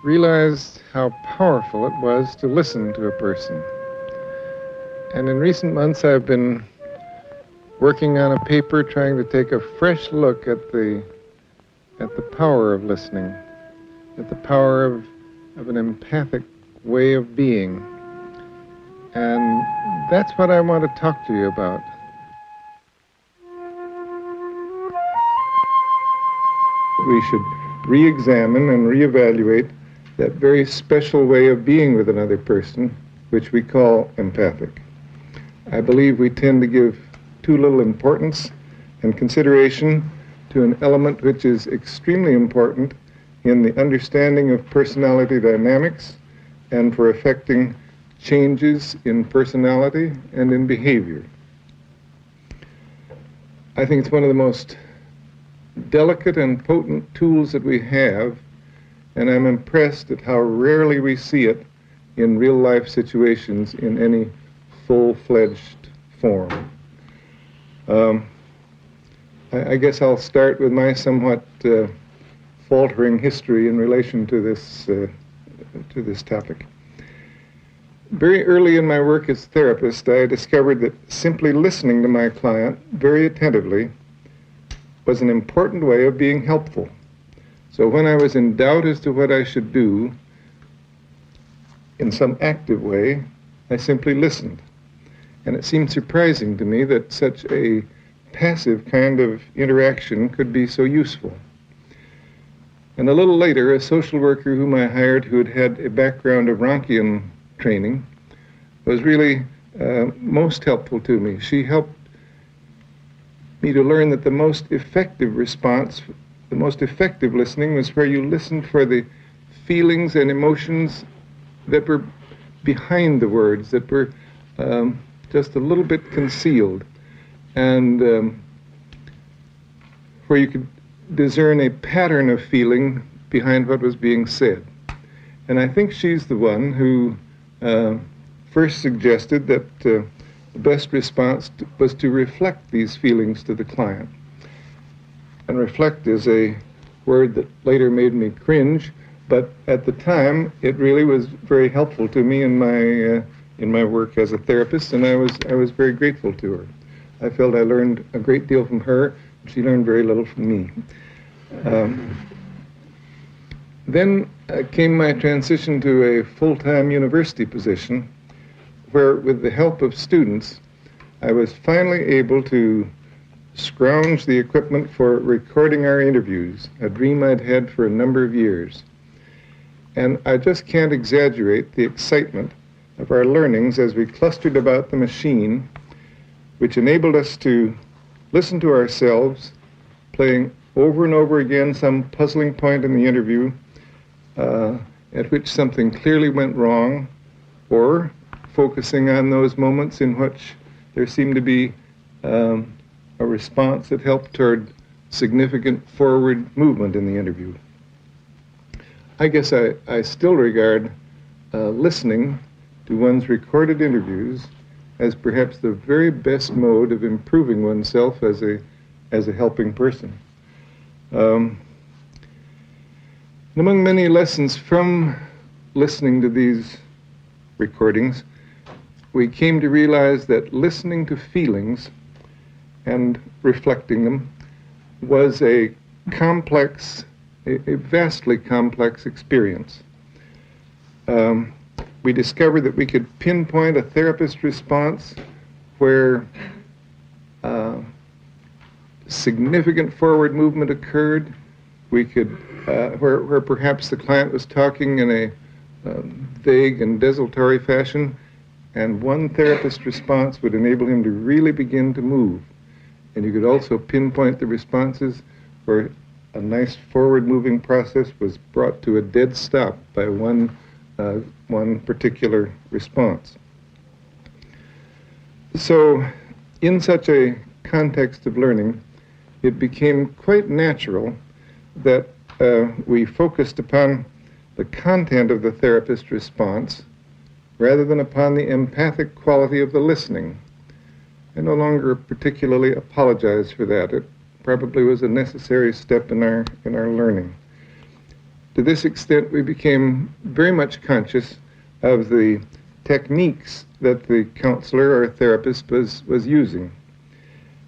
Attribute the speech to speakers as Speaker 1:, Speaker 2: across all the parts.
Speaker 1: realized how powerful it was to listen to a person. And in recent months, I've been working on a paper trying to take a fresh look at the power of listening, at the power of an empathic way of being. And that's what I want to talk to you about. We should re-examine and re-evaluate that very special way of being with another person, which we call empathic. I believe we tend to give too little importance and consideration to an element which is extremely important in the understanding of personality dynamics and for affecting changes in personality and in behavior. I think it's one of the most delicate and potent tools that we have, and I'm impressed at how rarely we see it in real-life situations in any full-fledged form. I guess I'll start with my somewhat faltering history in relation to this topic. Very early in my work as a therapist, I discovered that simply listening to my client very attentively was an important way of being helpful. So when I was in doubt as to what I should do in some active way, I simply listened. And it seemed surprising to me that such a passive kind of interaction could be so useful. And a little later, a social worker whom I hired who had had a background of Ronkian training was really most helpful to me. She helped me to learn that the most effective response, the most effective listening was where you listened for the feelings and emotions that were behind the words, that were just a little bit concealed, and where you could discern a pattern of feeling behind what was being said. And I think she's the one who first suggested that the best response was to reflect these feelings to the client. And reflect is a word that later made me cringe, but at the time it really was very helpful to me in my work as a therapist, and I was very grateful to her. I felt I learned a great deal from her, and she learned very little from me. Then came my transition to a full-time university position where, with the help of students, I was finally able to scrounge the equipment for recording our interviews, a dream I'd had for a number of years. And I just can't exaggerate the excitement of our learnings as we clustered about the machine, which enabled us to listen to ourselves, playing over and over again some puzzling point in the interview at which something clearly went wrong, or focusing on those moments in which there seemed to be a response that helped toward significant forward movement in the interview. I guess I still regard listening to one's recorded interviews as perhaps the very best mode of improving oneself as a helping person. Among many lessons from listening to these recordings, we came to realize that listening to feelings and reflecting them was a vastly complex experience. We discovered that we could pinpoint a therapist response where significant forward movement occurred. We could, where perhaps the client was talking in a vague and desultory fashion, and one therapist response would enable him to really begin to move. And you could also pinpoint the responses where a nice forward-moving process was brought to a dead stop by one particular response. So, in such a context of learning, it became quite natural that we focused upon the content of the therapist response rather than upon the empathic quality of the listening. I no longer particularly apologize for that. It probably was a necessary step in our learning. to this extent, we became very much conscious of the techniques that the counselor or therapist was using.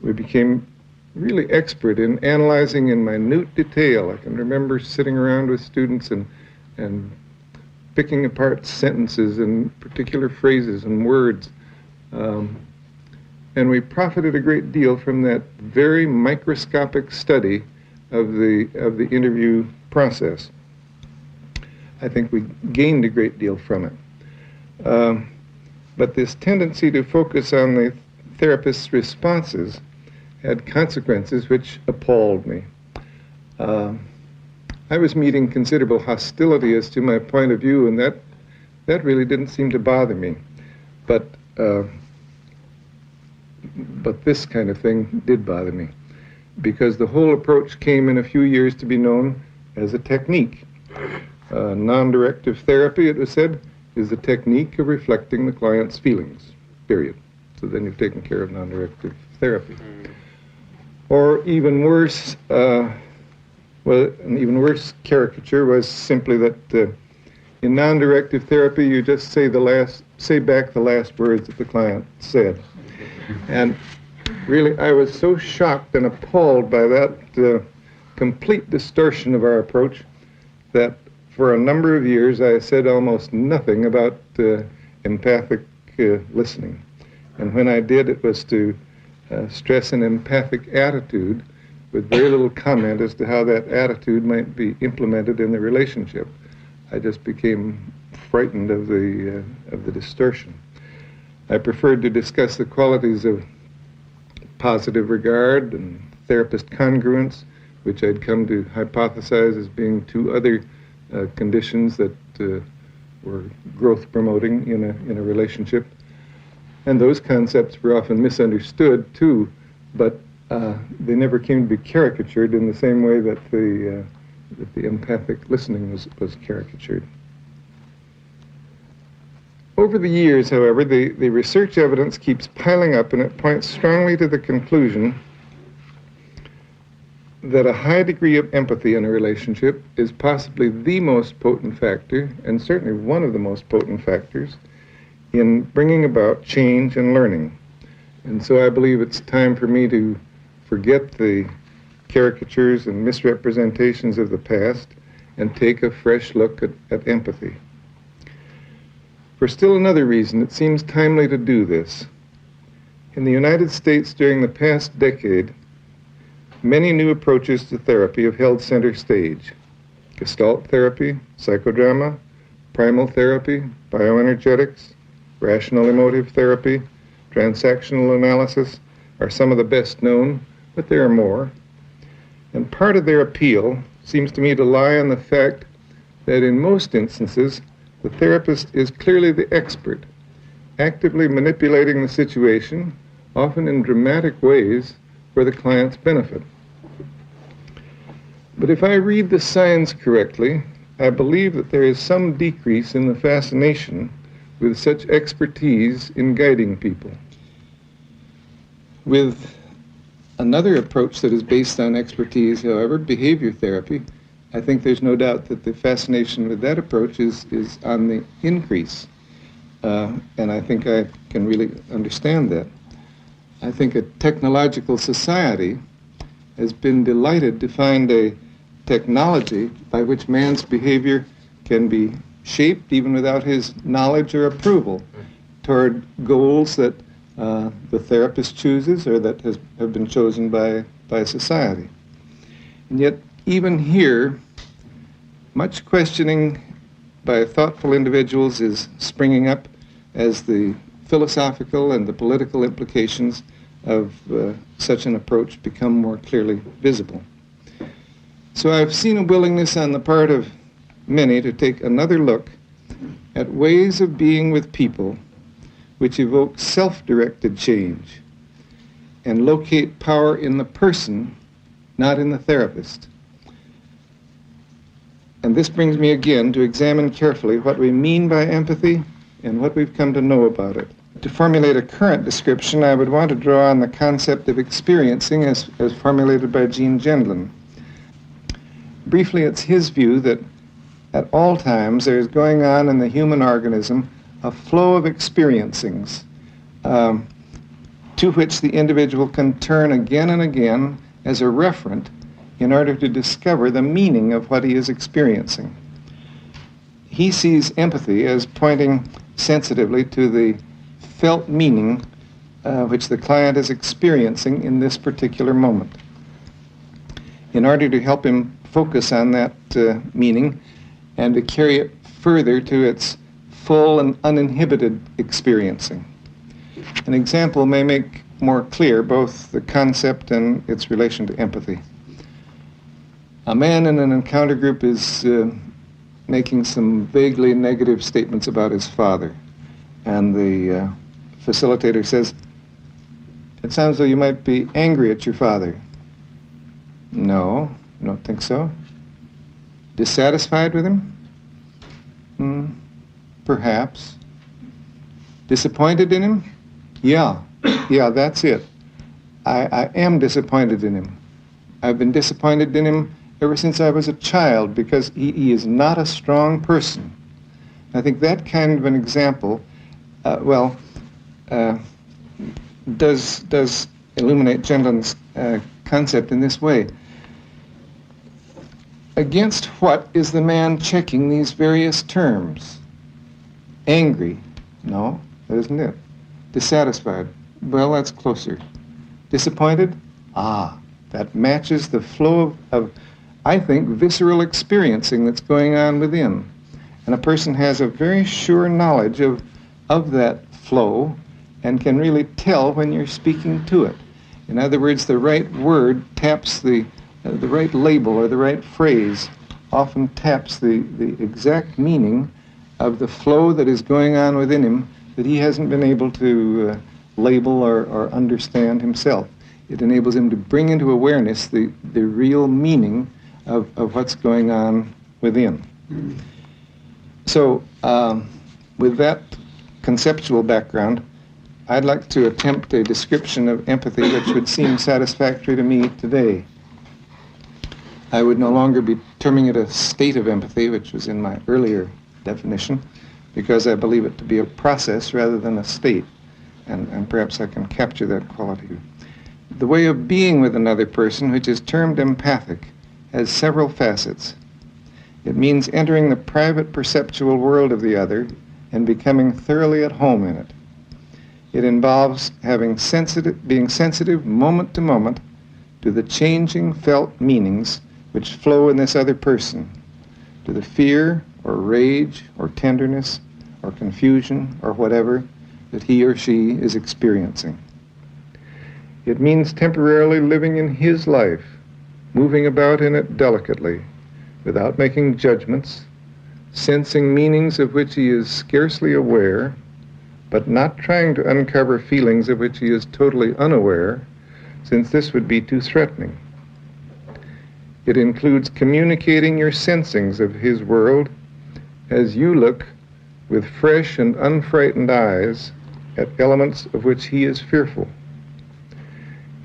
Speaker 1: We became really expert in analyzing in minute detail. I can remember sitting around with students and picking apart sentences and particular phrases and words. And we profited a great deal from that very microscopic study of the interview process. I think we gained a great deal from it. But this tendency to focus on the therapist's responses had consequences which appalled me. I was meeting considerable hostility as to my point of view, and that really didn't seem to bother me. But this kind of thing did bother me, because the whole approach came in a few years to be known as a technique. Non-directive therapy, it was said, is the technique of reflecting the client's feelings, period. So then you've taken care of non-directive therapy. Or even worse, an even worse caricature was simply that in non-directive therapy, you just say back the last words that the client said. And really, I was so shocked and appalled by that complete distortion of our approach that for a number of years I said almost nothing about empathic listening. And when I did, it was to stress an empathic attitude with very little comment as to how that attitude might be implemented in the relationship. I just became frightened of the distortion. I preferred to discuss the qualities of positive regard and therapist congruence, which I'd come to hypothesize as being two other conditions that were growth-promoting in a relationship. And those concepts were often misunderstood, too, but they never came to be caricatured in the same way that the empathic listening was caricatured. Over the years, however, the research evidence keeps piling up, and it points strongly to the conclusion that a high degree of empathy in a relationship is possibly the most potent factor, and certainly one of the most potent factors, in bringing about change and learning. And so I believe it's time for me to forget the caricatures and misrepresentations of the past and take a fresh look at empathy. For still another reason, it seems timely to do this. In the United States during the past decade, many new approaches to therapy have held center stage. Gestalt therapy, psychodrama, primal therapy, bioenergetics, rational emotive therapy, transactional analysis are some of the best known, but there are more. And part of their appeal seems to me to lie on the fact that in most instances, the therapist is clearly the expert, actively manipulating the situation, often in dramatic ways, for the client's benefit. But if I read the signs correctly, I believe that there is some decrease in the fascination with such expertise in guiding people. With another approach that is based on expertise, however, behavior therapy, I think there's no doubt that the fascination with that approach is on the increase. And I think I can really understand that. I think a technological society has been delighted to find a technology by which man's behavior can be shaped, even without his knowledge or approval, toward goals that the therapist chooses or that have been chosen by society. And yet, even here, much questioning by thoughtful individuals is springing up as the philosophical and the political implications of such an approach become more clearly visible. So I've seen a willingness on the part of many to take another look at ways of being with people which evoke self-directed change and locate power in the person, not in the therapist. And this brings me again to examine carefully what we mean by empathy and what we've come to know about it. To formulate a current description, I would want to draw on the concept of experiencing as formulated by Gene Gendlin. Briefly, it's his view that at all times there is going on in the human organism a flow of experiencings to which the individual can turn again and again as a referent in order to discover the meaning of what he is experiencing. He sees empathy as pointing sensitively to the felt meaning which the client is experiencing in this particular moment. In order to help him focus on that meaning and to carry it further to its full and uninhibited experiencing. An example may make more clear both the concept and its relation to empathy. A man in an encounter group is making some vaguely negative statements about his father, and the facilitator says, "It sounds as though you might be angry at your father." "No, I don't think so." "Dissatisfied with him?" Perhaps." "Disappointed in him?" Yeah, that's it. I am disappointed in him. I've been disappointed in him ever since I was a child because he is not a strong person. I think that kind of an example, does illuminate Gentlin's concept in this way. Against what is the man checking these various terms? Angry? No, that isn't it. Dissatisfied? Well, that's closer. Disappointed? That matches the flow of, I think, visceral experiencing that's going on within. And a person has a very sure knowledge of that flow and can really tell when you're speaking to it. In other words, the right word taps the right label or the right phrase often taps the exact meaning of the flow that is going on within him that he hasn't been able to label or understand himself. It enables him to bring into awareness the real meaning of what's going on within. So with that conceptual background, I'd like to attempt a description of empathy which would seem satisfactory to me today. I would no longer be terming it a state of empathy, which was in my earlier definition, because I believe it to be a process rather than a state, and perhaps I can capture that quality. The way of being with another person, which is termed empathic, has several facets. It means entering the private perceptual world of the other and becoming thoroughly at home in it. It involves being sensitive moment to moment to the changing felt meanings which flow in this other person, to the fear or rage or tenderness or confusion or whatever that he or she is experiencing. It means temporarily living in his life, moving about in it delicately, without making judgments, sensing meanings of which he is scarcely aware, but not trying to uncover feelings of which he is totally unaware, since this would be too threatening. It includes communicating your sensings of his world as you look with fresh and unfrightened eyes at elements of which he is fearful.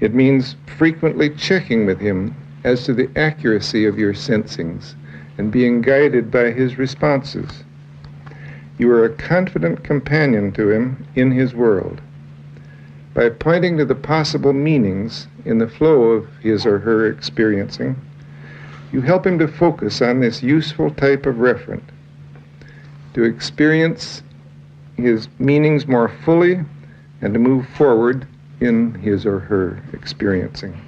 Speaker 1: It means frequently checking with him as to the accuracy of your sensings and being guided by his responses. You are a confident companion to him in his world. By pointing to the possible meanings in the flow of his or her experiencing, you help him to focus on this useful type of referent, to experience his meanings more fully and to move forward in his or her experiencing.